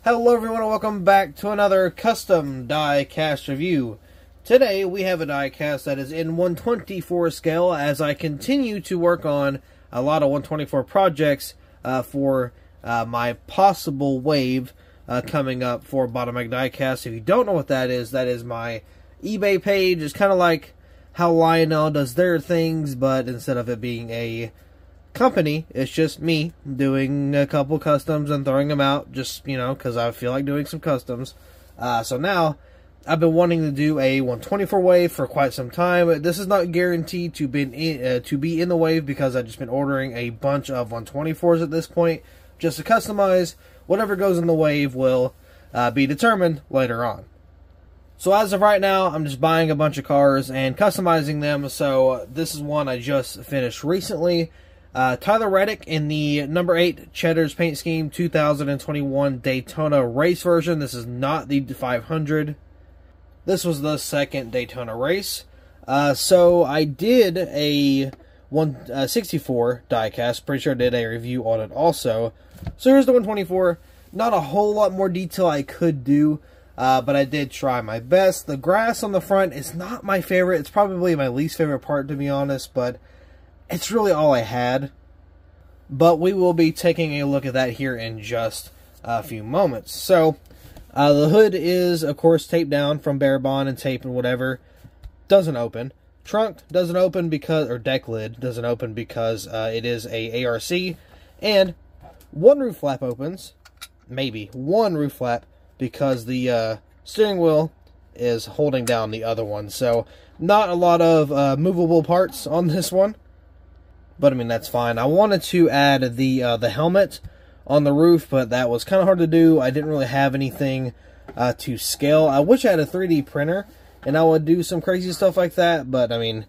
Hello everyone and welcome back to another custom die cast review. Today we have a die cast that is in 1/24 scale as I continue to work on a lot of 1/24 projects for my possible wave coming up for Bottom Bag Diecast. If you don't know what that is my eBay page. It's kind of like how Lionel does their things, but instead of it being a company, it's just me doing a couple customs and throwing them out, just, you know, because I feel like doing some customs. So now, I've been wanting to do a 1/24 wave for quite some time. This is not guaranteed to be in the wave because I've just been ordering a bunch of 1/24s at this point, just to customize. Whatever goes in the wave will be determined later on. So as of right now, I'm just buying a bunch of cars and customizing them. So this is one I just finished recently. Tyler Reddick in the number 8 Cheddar's paint scheme 2021 Daytona race version. This is not the 500. This was the second Daytona race. So I did a 1/64 diecast. Pretty sure I did a review on it also. So here's the 1/24. Not a whole lot more detail I could do, but I did try my best. The grass on the front is not my favorite. It's probably my least favorite part, to be honest, but it's really all I had. But we will be taking a look at that here in just a few moments. So, the hood is, of course, taped down from bare bond and tape and whatever. Doesn't open. Trunk doesn't open because, or deck lid doesn't open because it is a ARC. And one roof flap opens. Maybe one roof flap because the steering wheel is holding down the other one. So, not a lot of movable parts on this one. But, I mean, that's fine. I wanted to add the helmet on the roof, but that was kind of hard to do. I didn't really have anything to scale. I wish I had a 3D printer, and I would do some crazy stuff like that. But, I mean,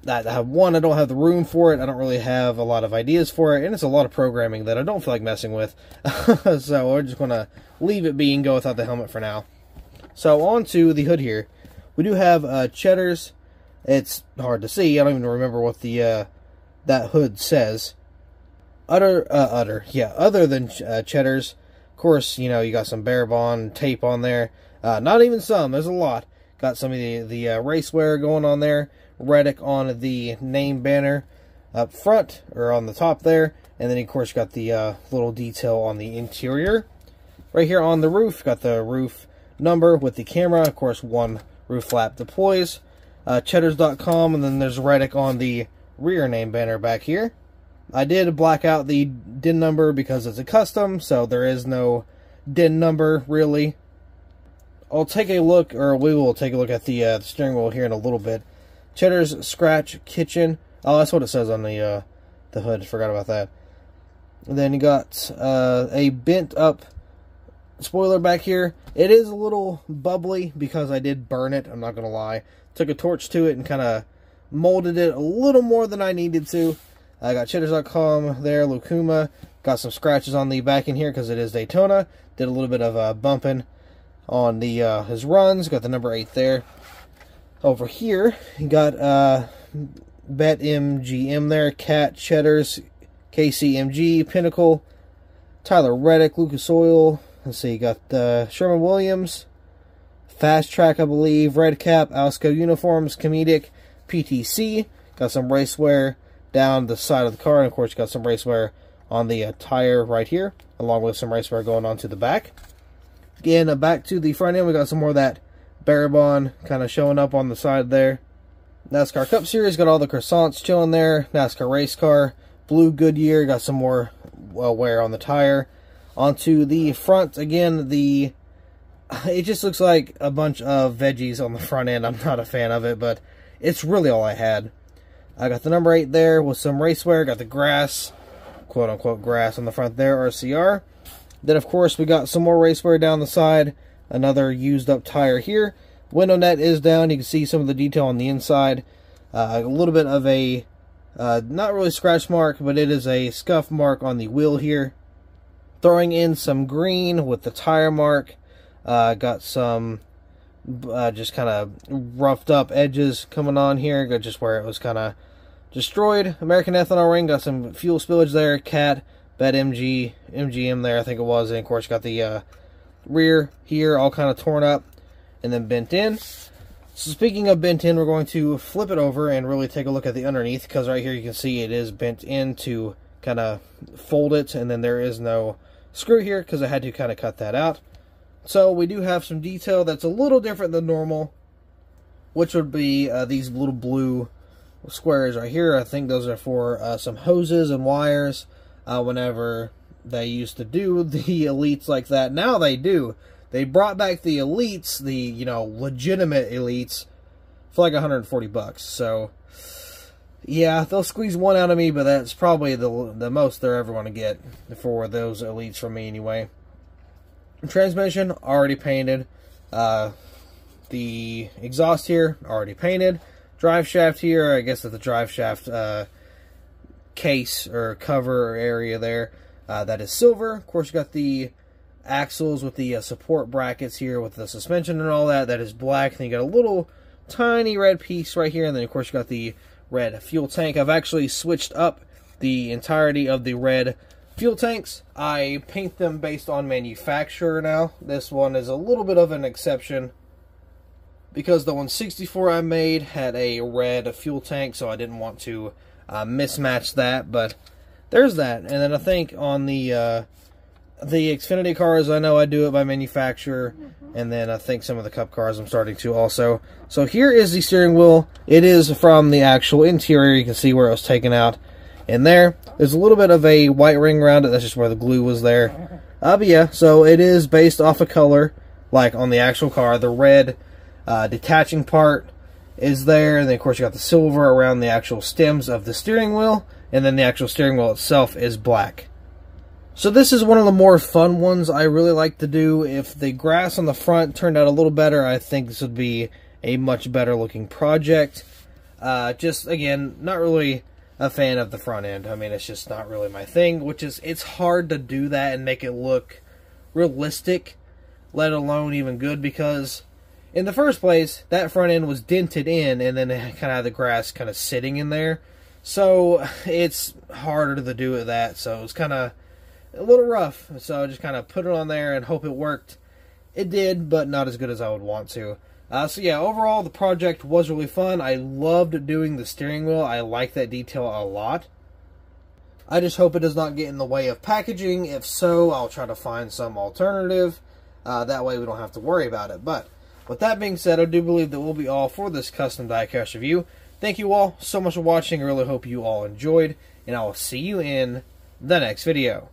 I don't have the room for it. I don't really have a lot of ideas for it, and it's a lot of programming that I don't feel like messing with. So, we're just going to leave it be and go without the helmet for now. So, on to the hood here. We do have Cheddar's. It's hard to see. I don't even remember what the that hood says. Other than Cheddar's, of course, you know, you got some bare bond tape on there. Not even some, there's a lot. Got some of the racewear going on there. Reddick on the name banner up front, or on the top there. And then, of course, you got the little detail on the interior. Right here on the roof, got the roof number with the camera. Of course, one roof flap deploys. Cheddars.com, and then there's Reddick on the rear name banner back here. I did black out the DIN number because it's a custom, so there is no DIN number really. I'll take a look, or we will take a look at the steering wheel here in a little bit. Cheddar's Scratch Kitchen. Oh, that's what it says on the hood. Forgot about that. And then you got a bent up spoiler back here. It is a little bubbly because I did burn it. I'm not gonna lie. Took a torch to it and kind of molded it a little more than I needed to. I got Cheddars.com there, Lucuma. Got some scratches on the back in here because it is Daytona. Did a little bit of bumping on the his runs. Got the number 8 there. Over here, you got BetMGM there, Cat, Cheddars, KCMG, Pinnacle, Tyler Reddick, Lucas Oil. Let's see, you got Sherman Williams, Fast Track, I believe, Red Cap, Alsco Uniforms, Comedic, PTC. Got some racewear down the side of the car, and of course you got some racewear on the tire right here, along with some racewear going on to the back. Again, back to the front end, we got some more of that Barabon kind of showing up on the side there. NASCAR Cup Series, got all the croissants chilling there. NASCAR Race Car, blue Goodyear, got some more wear on the tire. Onto the front, again, it just looks like a bunch of veggies on the front end. I'm not a fan of it, but it's really all I had. I got the number 8 there with some racewear. Got the grass, quote-unquote grass on the front there, RCR. Then, of course, we got some more racewear down the side. Another used-up tire here. Window net is down. You can see some of the detail on the inside. A little bit of a, not really scratch mark, but it is a scuff mark on the wheel here. Throwing in some green with the tire mark. Got some just kind of roughed up edges coming on here, just where it was kind of destroyed. American ethanol ring, got some fuel spillage there. Cat, BetMGM there, I think it was, and of course got the rear here all kind of torn up and then bent in. So speaking of bent in, we're going to flip it over and really take a look at the underneath, because right here you can see it is bent in to kind of fold it, and then there is no screw here because I had to kind of cut that out. So we do have some detail that's a little different than normal, which would be these little blue squares right here. I think those are for some hoses and wires whenever they used to do the Elites like that. Now they do. They brought back the Elites, the, you know, legitimate Elites, for like 140 bucks. So, yeah, they'll squeeze one out of me, but that's probably the most they're ever going to get for those Elites from me anyway. Transmission, already painted. The exhaust here, already painted. Drive shaft here, I guess that's the drive shaft case or cover area there. That is silver. Of course, you got the axles with the support brackets here with the suspension and all that. That is black. And you got a little tiny red piece right here. And then, of course, you got the red fuel tank. I've actually switched up the entirety of the red fuel tanks. I paint them based on manufacturer now. This one is a little bit of an exception because the 164 I made had a red fuel tank, so I didn't want to mismatch that. But there's that. And then I think on the Xfinity cars, I know I do it by manufacturer, and then I think some of the Cup cars I'm starting to also. So here is the steering wheel. It is from the actual interior. You can see where it was taken out in there. There's a little bit of a white ring around it. That's just where the glue was there. But yeah, so it is based off a color, like on the actual car. The red detaching part is there, and then of course you got the silver around the actual stems of the steering wheel, and then the actual steering wheel itself is black. So this is one of the more fun ones I really like to do. If the grass on the front turned out a little better, I think this would be a much better looking project. Just, again, not really a fan of the front end. I mean, it's just not really my thing, which is, it's hard to do that and make it look realistic, let alone even good, because in the first place, that front end was dented in, and then it kind of had the grass kind of sitting in there. So it's harder to do with that, so it's kind of a little rough, so I just kind of put it on there and hope it worked. It did, but not as good as I would want to. So yeah, overall the project was really fun. I loved doing the steering wheel. I like that detail a lot. I just hope it does not get in the way of packaging. If so, I'll try to find some alternative. That way we don't have to worry about it. But with that being said, I do believe that will be all for this custom diecast review. Thank you all so much for watching. I really hope you all enjoyed, and I will see you in the next video.